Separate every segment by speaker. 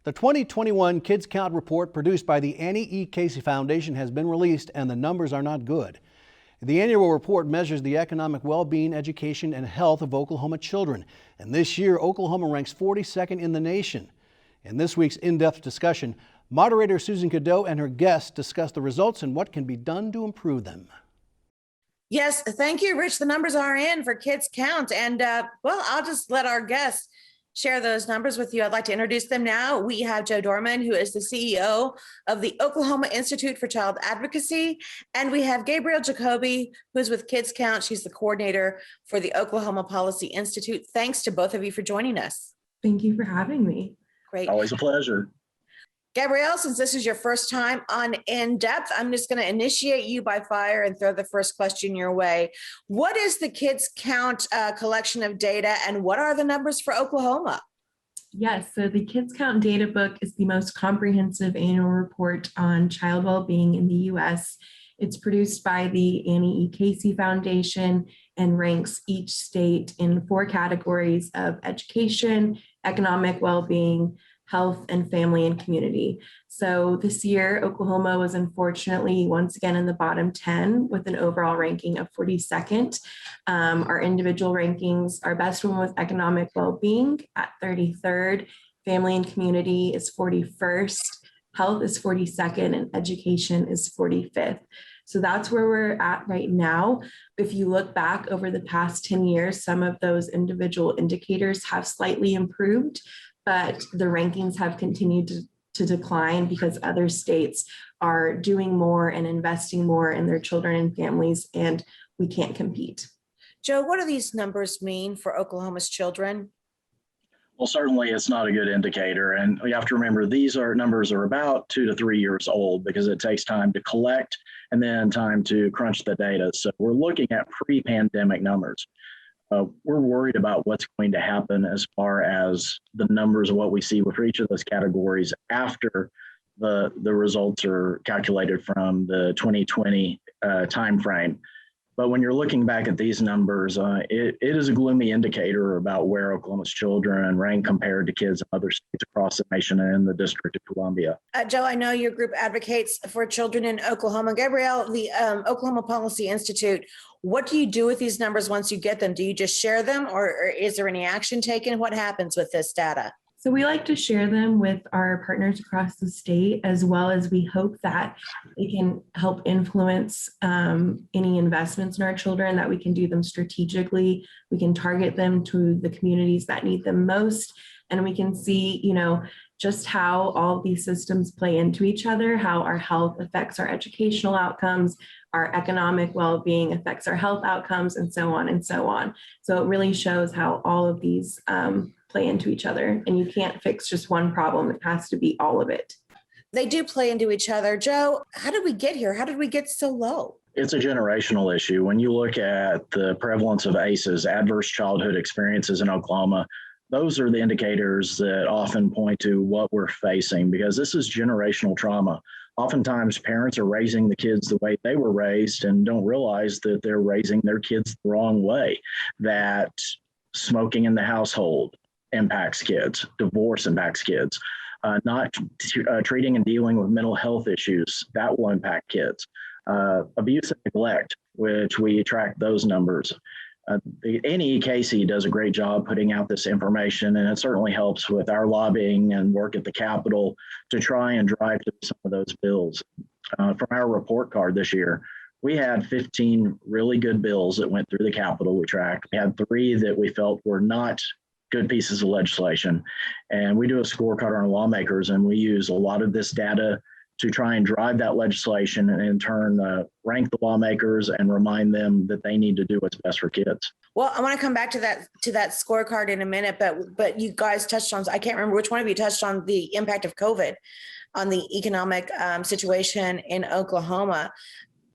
Speaker 1: The 2021 Kids Count report produced by the Annie E. Casey Foundation has been released, and the numbers are not good. The annual report measures the economic well-being, education, and health of Oklahoma children. And this year, Oklahoma ranks 42nd in the nation. In this week's in-depth discussion, moderator Susan Cadot and her guests discuss the results and what can be done to improve them.
Speaker 2: Yes, thank you, Rich. The numbers are in for Kids Count. And well, I'll just let our guests share those numbers with you. I'd like to introduce them now. We have Joe Dorman, who is the CEO of the Oklahoma Institute for Child Advocacy. And we have Gabrielle Jacoby, who's with Kids Count. She's the coordinator for the Oklahoma Policy Institute. Thanks to both of you for joining us.
Speaker 3: Thank you for having me.
Speaker 2: Great.
Speaker 4: Always a pleasure.
Speaker 2: Gabrielle, since this is your first time on In-Depth, I'm just going to initiate you by fire and throw the first question your way. What is the Kids Count collection of data, and what are the numbers for Oklahoma?
Speaker 3: Yes, so the Kids Count data book is the most comprehensive annual report on child well-being in the U.S. It's produced by the Annie E. Casey Foundation and ranks each state in 4 categories of education, economic well-being, health, and family and community. So this year, Oklahoma was unfortunately once again in the bottom 10 with an overall ranking of 42nd. Our individual rankings, our best one was economic well-being at 33rd, family and community is 41st, health is 42nd, and education is 45th. So that's where we're at right now. If you look back over the past 10 years, some of those individual indicators have slightly improved, but the rankings have continued to decline because other states are doing more and investing more in their children and families, and we can't compete.
Speaker 2: Joe, what do these numbers mean for Oklahoma's children?
Speaker 4: Well, certainly it's not a good indicator. And we have to remember these numbers are about 2 to 3 years old because it takes time to collect and then time to crunch the data. So we're looking at pre-pandemic numbers. We're worried about what's going to happen as far as the numbers of what we see for each of those categories after the results are calculated from the 2020 timeframe. But when you're looking back at these numbers, it is a gloomy indicator about where Oklahoma's children rank compared to kids in other states across the nation and in the District of Columbia.
Speaker 2: Joe, I know your group advocates for children in Oklahoma. Gabrielle, the Oklahoma Policy Institute, what do you do with these numbers once you get them? Do you just share them, or is there any action taken? What happens with this data?
Speaker 3: So we like to share them with our partners across the state, as well as we hope that they can help influence any investments in our children, that we can do them strategically. We can target them to the communities that need them most. And we can see, just how all of these systems play into each other, how our health affects our educational outcomes, our economic well-being affects our health outcomes, and so on and so on. So it really shows how all of these play into each other, and you can't fix just one problem. It has to be all of it.
Speaker 2: They do play into each other. Joe, how did we get here? How did we get so low?
Speaker 4: It's a generational issue. When you look at the prevalence of ACEs, adverse childhood experiences in Oklahoma, those are the indicators that often point to what we're facing, because this is generational trauma. Oftentimes parents are raising the kids the way they were raised and don't realize that they're raising their kids the wrong way, that smoking in the household impacts kids, divorce impacts kids, not treating and dealing with mental health issues, that will impact kids. Abuse and neglect, which we track those numbers. The Annie E. Casey does a great job putting out this information, and it certainly helps with our lobbying and work at the Capitol to try and drive through some of those bills. From our report card this year, we had 15 really good bills that went through the Capitol we tracked. We had 3 that we felt were not good pieces of legislation. And we do a scorecard on our lawmakers, and we use a lot of this data to try and drive that legislation and in turn rank the lawmakers and remind them that they need to do what's best for kids.
Speaker 2: Well, I want to come back to that scorecard in a minute, but you guys touched on, I can't remember which one of you touched on the impact of COVID on the economic situation in Oklahoma.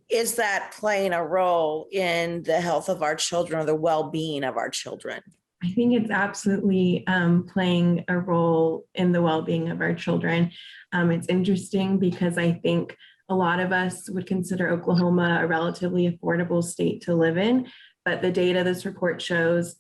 Speaker 2: Is that playing a role in the health of our children or the well-being of our children?
Speaker 3: I think it's absolutely playing a role in the well-being of our children. It's interesting because I think a lot of us would consider Oklahoma a relatively affordable state to live in, but the data this report shows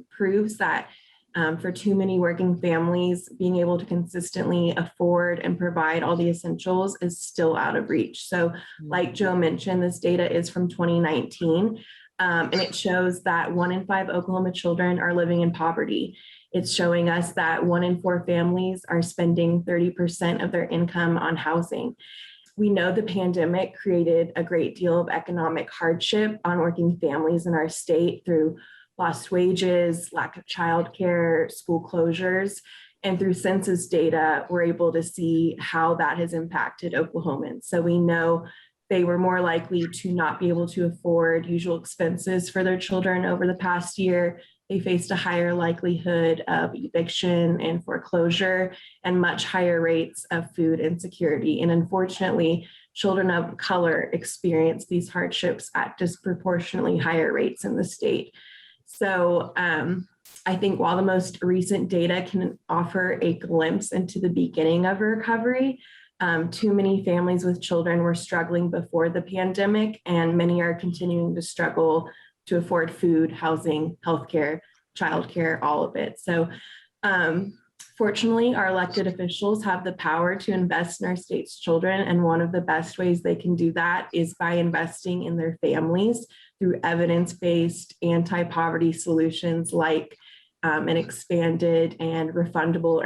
Speaker 3: proves that For too many working families, being able to consistently afford and provide all the essentials is still out of reach. So like Joe mentioned, this data is from 2019, and it shows that 1 in 5 Oklahoma children are living in poverty. It's showing us that 1 in 4 families are spending 30% of their income on housing. We know the pandemic created a great deal of economic hardship on working families in our state through lost wages, lack of childcare, school closures. And through census data, we're able to see how that has impacted Oklahomans. So we know they were more likely to not be able to afford usual expenses for their children over the past year. They faced a higher likelihood of eviction and foreclosure and much higher rates of food insecurity. And unfortunately, children of color experience these hardships at disproportionately higher rates in the state. So I think while the most recent data can offer a glimpse into the beginning of a recovery, too many families with children were struggling before the pandemic, and many are continuing to struggle to afford food, housing, healthcare, childcare, all of it. So fortunately, our elected officials have the power to invest in our state's children. And one of the best ways they can do that is by investing in their families through evidence-based anti-poverty solutions like an expanded and refundable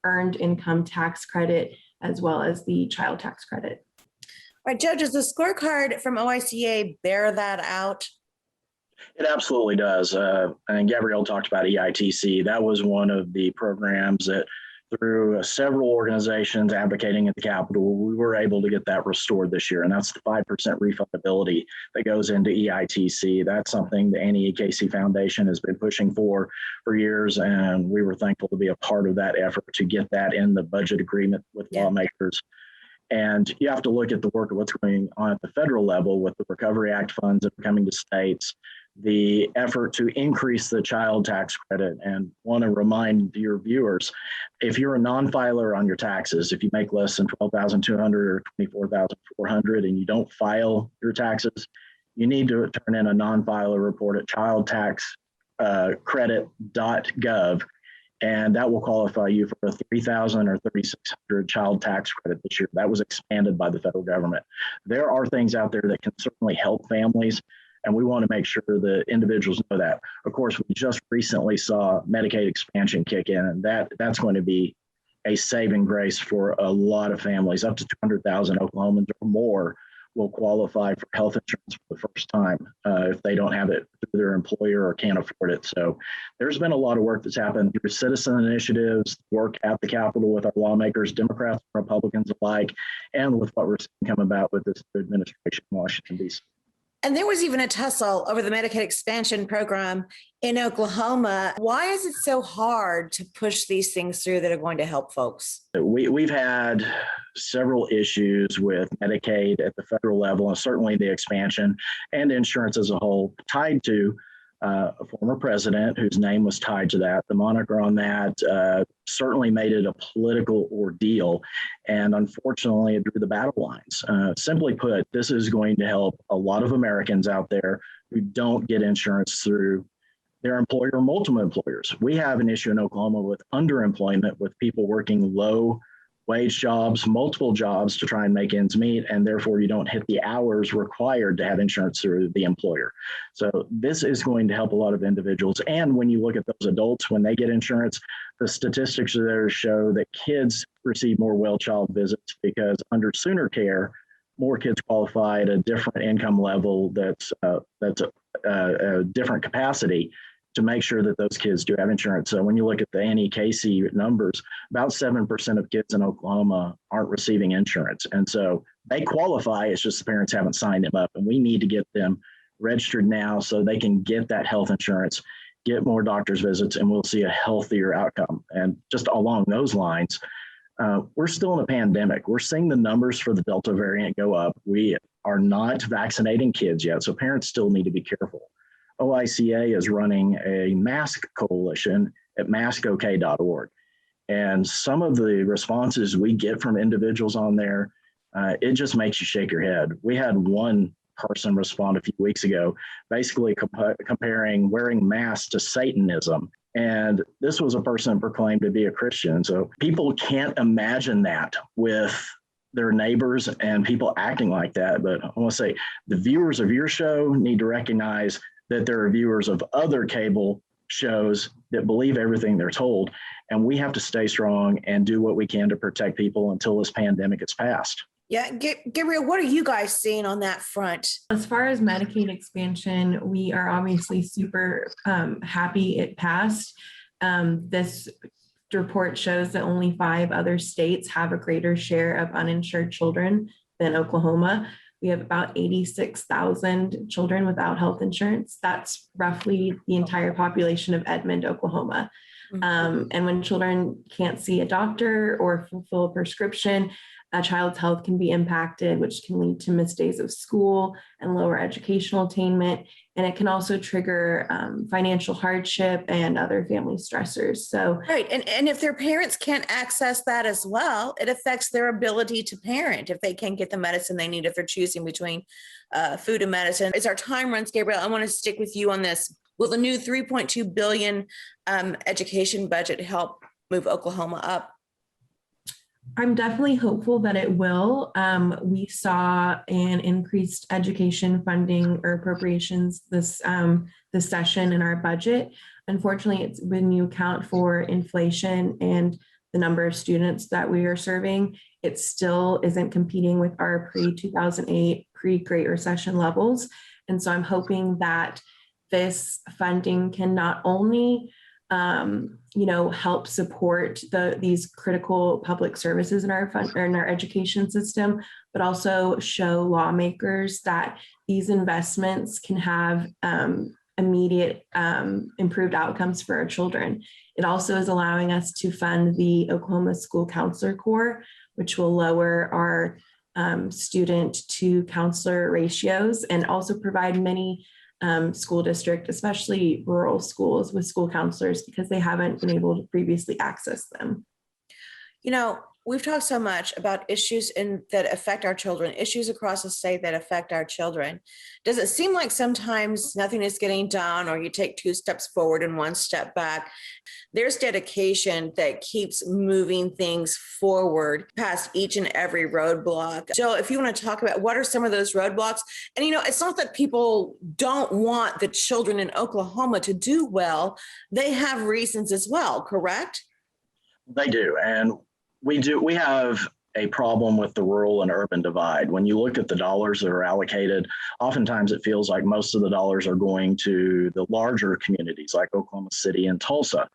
Speaker 3: earned income tax credit, as well as the child tax credit.
Speaker 2: All right, Joe, does the scorecard from OICA bear that out?
Speaker 4: It absolutely does. And Gabrielle talked about EITC. That was one of the programs that through several organizations advocating at the Capitol, we were able to get that restored this year. And that's the 5% refundability that goes into EITC. That's something the Annie E. Casey Foundation has been pushing for years. And we were thankful to be a part of that effort to get that in the budget agreement with lawmakers. And you have to look at the work of what's going on at the federal level with the Recovery Act funds that are coming to states, the effort to increase the child tax credit. And want to remind your viewers, if you're a non-filer on your taxes, if you make less than $12,200 or $24,400 and you don't file your taxes, you need to turn in a non-filer report at childtaxcredit.gov. And that will qualify you for a $3,000 or $3,600 child tax credit this year. That was expanded by the federal government. There are things out there that can certainly help families, and we want to make sure that individuals know that. Of course, we just recently saw Medicaid expansion kick in, and that's going to be a saving grace for a lot of families. Up to 200,000 Oklahomans or more will qualify for health insurance for the first time if they don't have it through their employer or can't afford it. So there's been a lot of work that's happened through citizen initiatives, work at the Capitol with our lawmakers, Democrats and Republicans alike, and with what we're seeing come about with this administration in Washington, D.C.
Speaker 2: And there was even a tussle over the Medicaid expansion program in Oklahoma. Why is it so hard to push these things through that are going to help folks?
Speaker 4: We've had several issues with Medicaid at the federal level, and certainly the expansion and insurance as a whole, tied to a former president whose name was tied to that. The moniker on that certainly made it a political ordeal, and unfortunately it drew the battle lines. Simply put, this is going to help a lot of Americans out there who don't get insurance through their employer or multiple employers. We have an issue in Oklahoma with underemployment, with people working low wage jobs, multiple jobs to try and make ends meet, and therefore you don't hit the hours required to have insurance through the employer. So this is going to help a lot of individuals. And when you look at those adults, when they get insurance, the statistics there show that kids receive more well child visits because under Sooner Care, more kids qualify at a different income level that's a different capacity to make sure that those kids do have insurance. So when you look at the Annie Casey numbers, about 7% of kids in Oklahoma aren't receiving insurance. And so they qualify, it's just the parents haven't signed them up. And we need to get them registered now so they can get that health insurance, get more doctor's visits, and we'll see a healthier outcome. And just along those lines, we're still in a pandemic. We're seeing the numbers for the Delta variant go up. We are not vaccinating kids yet, so parents still need to be careful. OICA is running a mask coalition at maskok.org. And some of the responses we get from individuals on there, it just makes you shake your head. We had one person respond a few weeks ago, basically comparing wearing masks to Satanism. And this was a person proclaimed to be a Christian. So people can't imagine that with their neighbors and people acting like that. But I want to say the viewers of your show need to recognize that there are viewers of other cable shows that believe everything they're told. And we have to stay strong and do what we can to protect people until this pandemic is past.
Speaker 2: Yeah, Gabrielle, what are you guys seeing on that front?
Speaker 3: As far as Medicaid expansion, we are obviously super happy it passed. This report shows that only 5 other states have a greater share of uninsured children than Oklahoma. We have about 86,000 children without health insurance. That's roughly the entire population of Edmond, Oklahoma. And when children can't see a doctor or fulfill a prescription, a child's health can be impacted, which can lead to missed days of school and lower educational attainment. And it can also trigger financial hardship and other family stressors. So,
Speaker 2: right. And if their parents can't access that as well, it affects their ability to parent if they can't get the medicine they need, if they're choosing between food and medicine. As our time runs, Gabrielle, I want to stick with you on this. Will the new $3.2 billion education budget help move Oklahoma up?
Speaker 3: I'm definitely hopeful that it will. We saw an increased education funding or appropriations this session in our budget. Unfortunately, it's when you account for inflation and the number of students that we are serving, it still isn't competing with our pre-2008, pre-Great Recession levels. And so I'm hoping that this funding can not only help support these critical public services in our education system, but also show lawmakers that these investments can have immediate improved outcomes for our children. It also is allowing us to fund the Oklahoma School Counselor Corps, which will lower our student to counselor ratios and also provide many school district, especially rural schools, with school counselors because they haven't been able to previously access them.
Speaker 2: You know, we've talked so much about issues that affect our children, issues across the state that affect our children. Does it seem like sometimes nothing is getting done, or you take 2 steps forward and 1 step back? There's dedication that keeps moving things forward past each and every roadblock. Jill, if you want to talk about what are some of those roadblocks, and it's not that people don't want the children in Oklahoma to do well. They have reasons as well, correct?
Speaker 4: They do. And we have a problem with the rural and urban divide. When you look at the dollars that are allocated, oftentimes it feels like most of the dollars are going to the larger communities like Oklahoma City and Tulsa.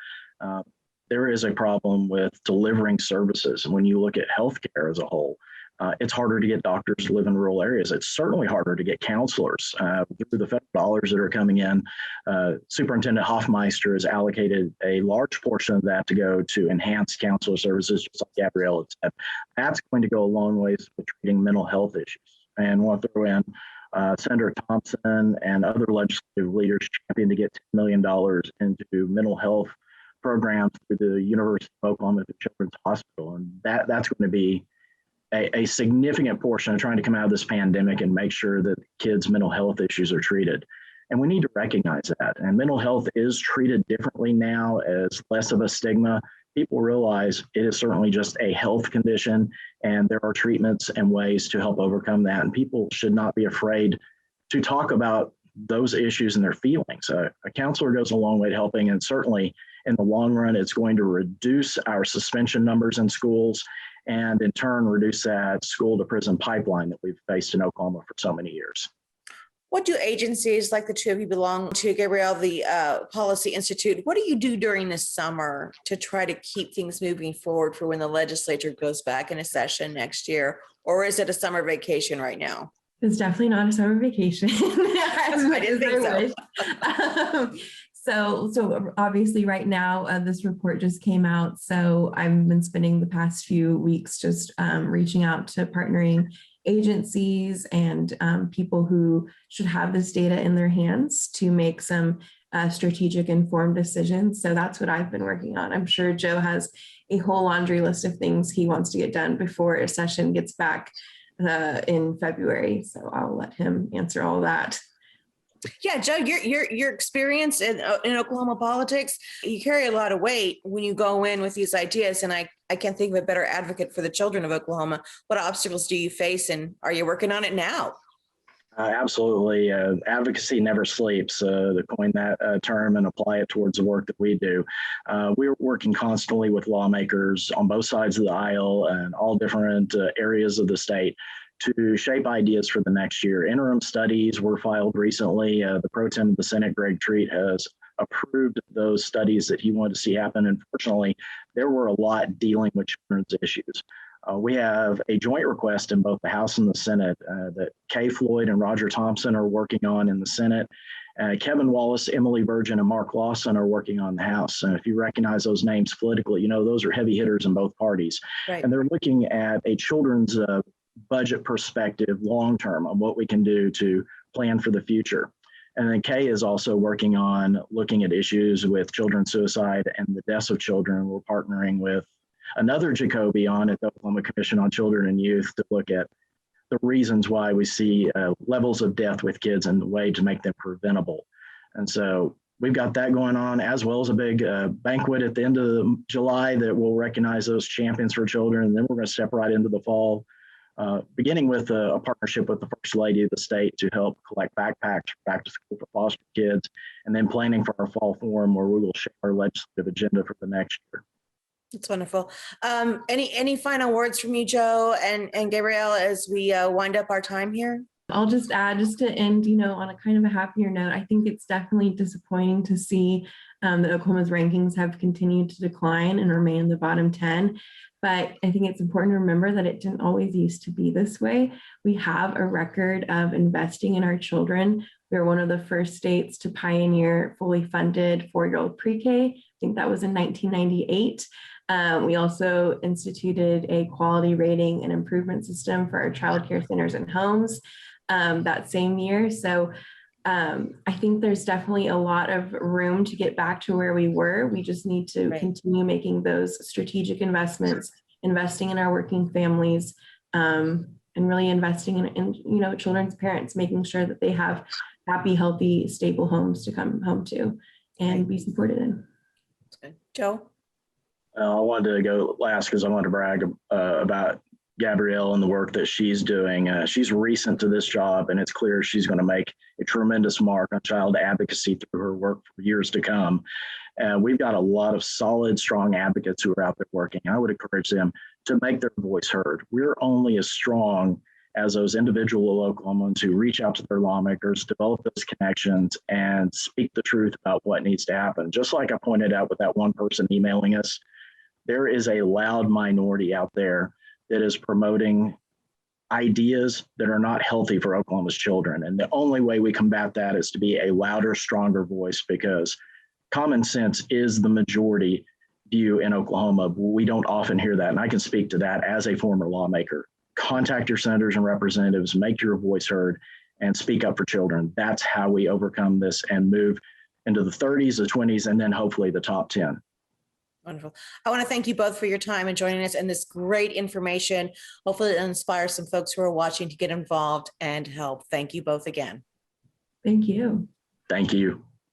Speaker 4: There is a problem with delivering services. And when you look at healthcare as a whole, it's harder to get doctors to live in rural areas. It's certainly harder to get counselors through the federal dollars that are coming in. Superintendent Hoffmeister has allocated a large portion of that to go to enhanced counselor services, just like Gabrielle said. That's going to go a long ways with treating mental health issues. And I want to throw in Senator Thompson and other legislative leaders champion to get $10 million into mental health programs through the University of Oklahoma Children's Hospital. And that's going to be a significant portion of trying to come out of this pandemic and make sure that kids' mental health issues are treated. And we need to recognize that. And mental health is treated differently now as less of a stigma. People realize it is certainly just a health condition, and there are treatments and ways to help overcome that. And people should not be afraid to talk about those issues and their feelings. A counselor goes a long way to helping, and certainly in the long run, it's going to reduce our suspension numbers in schools and in turn reduce that school to prison pipeline that we've faced in Oklahoma for so many years.
Speaker 2: What do agencies like the two of you belong to, Gabrielle, the Policy Institute, what do you do during the summer to try to keep things moving forward for when the legislature goes back in a session next year? Or is it a summer vacation right now?
Speaker 3: It's definitely not a summer vacation.
Speaker 2: I didn't think so.
Speaker 3: So obviously right now, this report just came out. So I've been spending the past few weeks just reaching out to partnering agencies and people who should have this data in their hands to make some strategic informed decisions. So that's what I've been working on. I'm sure Joe has a whole laundry list of things he wants to get done before a session gets back in February. So I'll let him answer all that.
Speaker 2: Yeah, Joe, your experience in Oklahoma politics, you carry a lot of weight when you go in with these ideas. And I can't think of a better advocate for the children of Oklahoma. What obstacles do you face, and are you working on it now?
Speaker 4: Absolutely. Advocacy never sleeps, to coin that term and apply it towards the work that we do. We're working constantly with lawmakers on both sides of the aisle and all different areas of the state to shape ideas for the next year. Interim studies were filed recently. The Pro Tem of the Senate, Greg Treat, has approved those studies that he wanted to see happen. Unfortunately, there were a lot dealing with children's issues. We have a joint request in both the House and the Senate that Kay Floyd and Roger Thompson are working on in the Senate. Kevin Wallace, Emily Burgeon, and Mark Lawson are working on the House. And if you recognize those names politically, you know those are heavy hitters in both parties.
Speaker 2: Right.
Speaker 4: And they're looking at a children's budget perspective long-term on what we can do to plan for the future. And then Kay is also working on looking at issues with children's suicide and the deaths of children. We're partnering with another Jacoby on at the Oklahoma Commission on Children and Youth to look at the reasons why we see levels of death with kids and the way to make them preventable. And so we've got that going on, as well as a big banquet at the end of July that will recognize those champions for children. And then we're going to step right into the fall, beginning with a partnership with the First Lady of the state to help collect backpacks back to school for foster kids, and then planning for our fall forum where we will share our legislative agenda for the next year.
Speaker 2: That's wonderful. Any final words from you, Joe and Gabrielle, as we wind up our time here?
Speaker 3: I'll just add, just to end, on a kind of a happier note, I think it's definitely disappointing to see that Oklahoma's rankings have continued to decline and remain in the bottom 10. But I think it's important to remember that it didn't always used to be this way. We have a record of investing in our children. We're one of the first states to pioneer fully funded 4-year-old pre-K. I think that was in 1998. We also instituted a quality rating and improvement system for our child care centers and homes that same year. So I think there's definitely a lot of room to get back to where we were. We just need to continue making those strategic investments, investing in our working families, and really investing in children's parents, making sure that they have happy, healthy, stable homes to come home to and be supported in.
Speaker 2: That's good. Joe?
Speaker 4: I wanted to go last because I wanted to brag about Gabrielle and the work that she's doing. She's recent to this job, and it's clear she's going to make a tremendous mark on child advocacy through her work for years to come. We've got a lot of solid, strong advocates who are out there working. I would encourage them to make their voice heard. We're only as strong as those individual Oklahomans who reach out to their lawmakers, develop those connections, and speak the truth about what needs to happen. Just like I pointed out with that one person emailing us, there is a loud minority out there that is promoting ideas that are not healthy for Oklahoma's children. And the only way we combat that is to be a louder, stronger voice, because common sense is the majority view in Oklahoma. We don't often hear that. And I can speak to that as a former lawmaker. Contact your senators and representatives, make your voice heard, and speak up for children. That's how we overcome this and move into the 30s, the 20s, and then hopefully the top 10.
Speaker 2: Wonderful. I want to thank you both for your time and joining us and this great information. Hopefully it'll inspire some folks who are watching to get involved and help. Thank you both again.
Speaker 3: Thank you.
Speaker 4: Thank you.